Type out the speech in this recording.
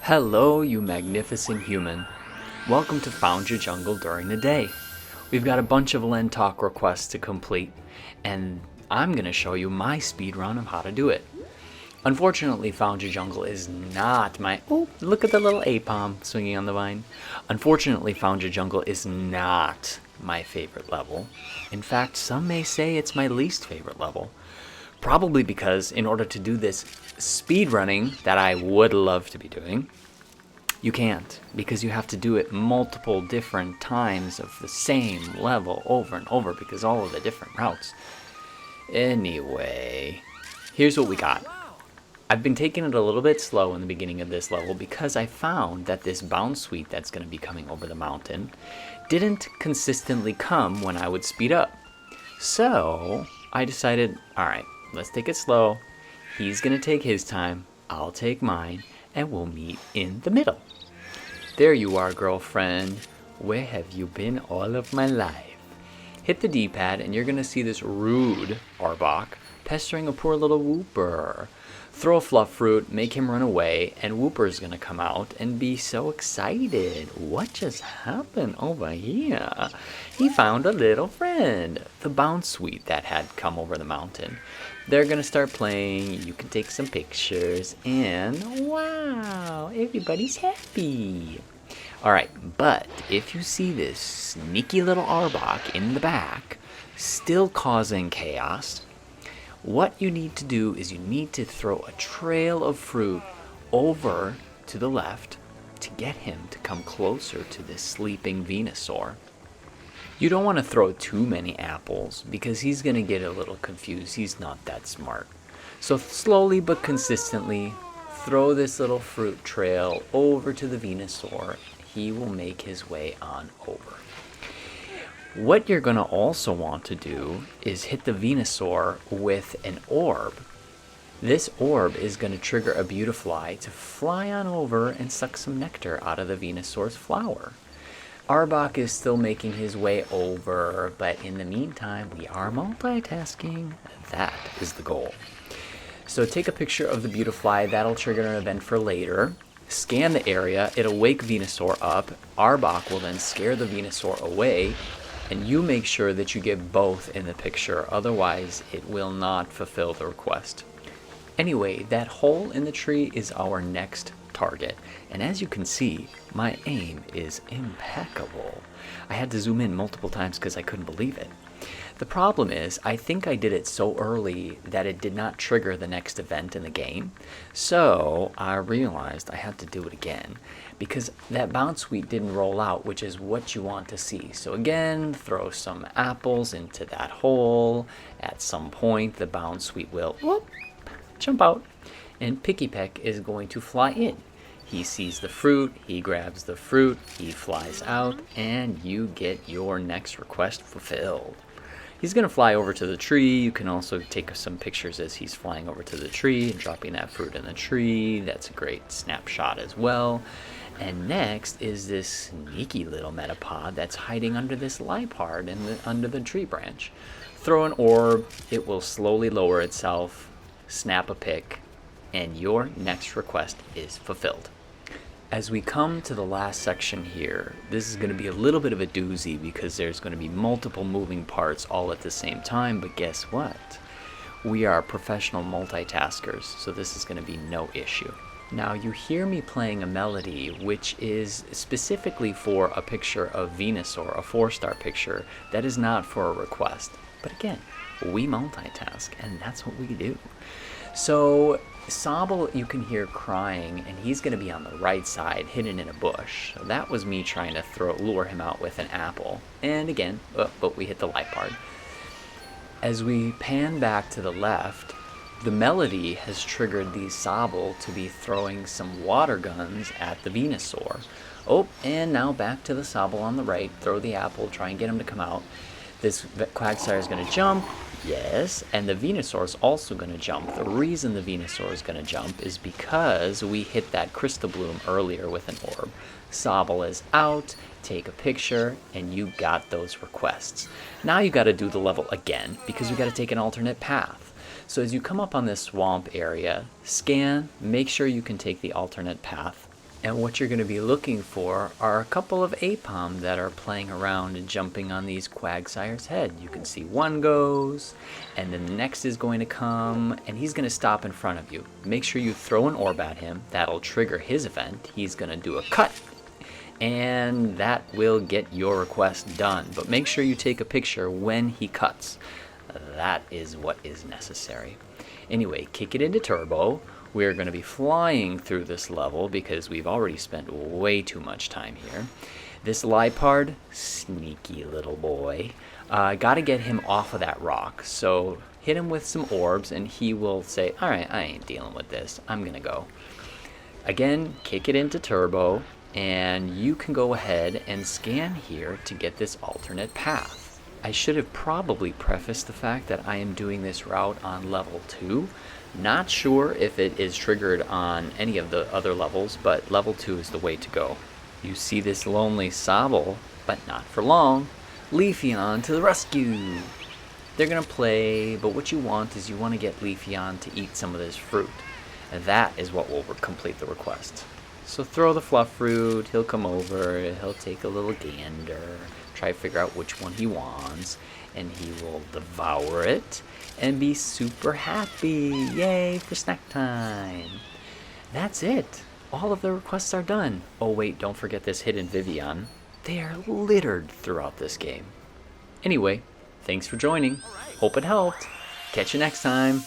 Hello, you magnificent human. Welcome to Founja Jungle during the day. We've got a bunch of LenTalk requests to complete, and I'm going to show you my speed run of how to do it. Unfortunately, Founja Jungle is not my... Oh, look at the little Apom swinging on the vine. Unfortunately, Founja Jungle is not my favorite level. In fact, some may say it's my least favorite level. Probably because in order to do this speed running that I would love to be doing, you can't, because you have to do it multiple different times of the same level over and over because all of the different routes. Anyway, here's what we got. I've been taking it a little bit slow in the beginning of this level because I found that this bounce suite that's going to be coming over the mountain didn't consistently come when I would speed up. So I decided, alright, let's take it slow. He's going to take his time, I'll take mine, and we'll meet in the middle. There you are, girlfriend. Where have you been all of my life? Hit the D-pad and you're going to see this rude Arbok pestering a poor little Wooper. Throw a fluff fruit, make him run away, and Wooper's going to come out and be so excited. What just happened over here? He found a little friend, the bounce suite that had come over the mountain. They're going to start playing, you can take some pictures, and wow, everybody's happy. Alright, but if you see this sneaky little Arbok in the back, still causing chaos, what you need to do is you need to throw a trail of fruit over to the left to get him to come closer to this sleeping Venusaur. You don't want to throw too many apples because he's going to get a little confused. He's not that smart. So slowly but consistently throw this little fruit trail over to the Venusaur. He will make his way on over. What you're going to also want to do is hit the Venusaur with an orb. This orb is going to trigger a Beautifly to fly on over and suck some nectar out of the Venusaur's flower. Arbok is still making his way over, but in the meantime, we are multitasking. That is the goal. So take a picture of the Beautifly. That'll trigger an event for later. Scan the area. It'll wake Venusaur up. Arbok will then scare the Venusaur away. And you make sure that you get both in the picture, otherwise it will not fulfill the request. Anyway, that hole in the tree is our next target. And as you can see, my aim is impeccable. I had to zoom in multiple times because I couldn't believe it. The problem is, I think I did it so early that it did not trigger the next event in the game. So I realized I had to do it again because that bounce suite didn't roll out, which is what you want to see. So again, throw some apples into that hole. At some point, the bounce suite will jump out, and Picky Peck is going to fly in. He sees the fruit, he grabs the fruit, he flies out, and you get your next request fulfilled. He's going to fly over to the tree. You can also take some pictures as he's flying over to the tree and dropping that fruit in the tree. That's a great snapshot as well. And next is this sneaky little Metapod that's hiding under this Lipard under the tree branch. Throw an orb, it will slowly lower itself, snap a pic, and your next request is fulfilled. As we come to the last section here, this is going to be a little bit of a doozy because there's going to be multiple moving parts all at the same time, but guess what? We are professional multitaskers, so this is going to be no issue. Now you hear me playing a melody which is specifically for a picture of Venusaur, a 4-star picture that is not for a request. But again, we multitask and that's what we do. So Sobble, you can hear crying, and he's going to be on the right side, hidden in a bush. So that was me trying to lure him out with an apple. And again, but we hit the Lipard. As we pan back to the left, the melody has triggered the Sobble to be throwing some water guns at the Venusaur. Oh, and now back to the Sobble on the right. Throw the apple, try and get him to come out. This Quagsire is going to jump. Yes, and the Venusaur is also going to jump. The reason the Venusaur is going to jump is because we hit that Crystal Bloom earlier with an orb. Sobble is out, take a picture, and you got those requests. Now you got to do the level again because we got to take an alternate path. So as you come up on this swamp area, scan, make sure you can take the alternate path, And what you're going to be looking for are a couple of Apom that are playing around and jumping on these Quagsire's head. You can see one goes, and then the next is going to come, and he's going to stop in front of you. Make sure you throw an orb at him. That'll trigger his event. He's going to do a cut, and that will get your request done. But make sure you take a picture when he cuts. That is what is necessary. Anyway, kick it into turbo. We're going to be flying through this level because we've already spent way too much time here. This Lipard, sneaky little boy, got to get him off of that rock. So hit him with some orbs and he will say, all right, I ain't dealing with this. I'm going to go. Again, kick it into turbo, and you can go ahead and scan here to get this alternate path. I should have probably prefaced the fact that I am doing this route on level 2. Not sure if it is triggered on any of the other levels, but level 2 is the way to go. You see this lonely Sobble, but not for long. Leafeon to the rescue! They're gonna play, but what you want is you want to get Leafeon to eat some of this fruit. And that is what will complete the request. So throw the fluff fruit, he'll come over, he'll take a little gander, try to figure out which one he wants, and he will devour it and be super happy. Yay for snack time. That's it. All of the requests are done. Oh wait, don't forget this hidden Vivian. They are littered throughout this game. Anyway, thanks for joining. Hope it helped. Catch you next time.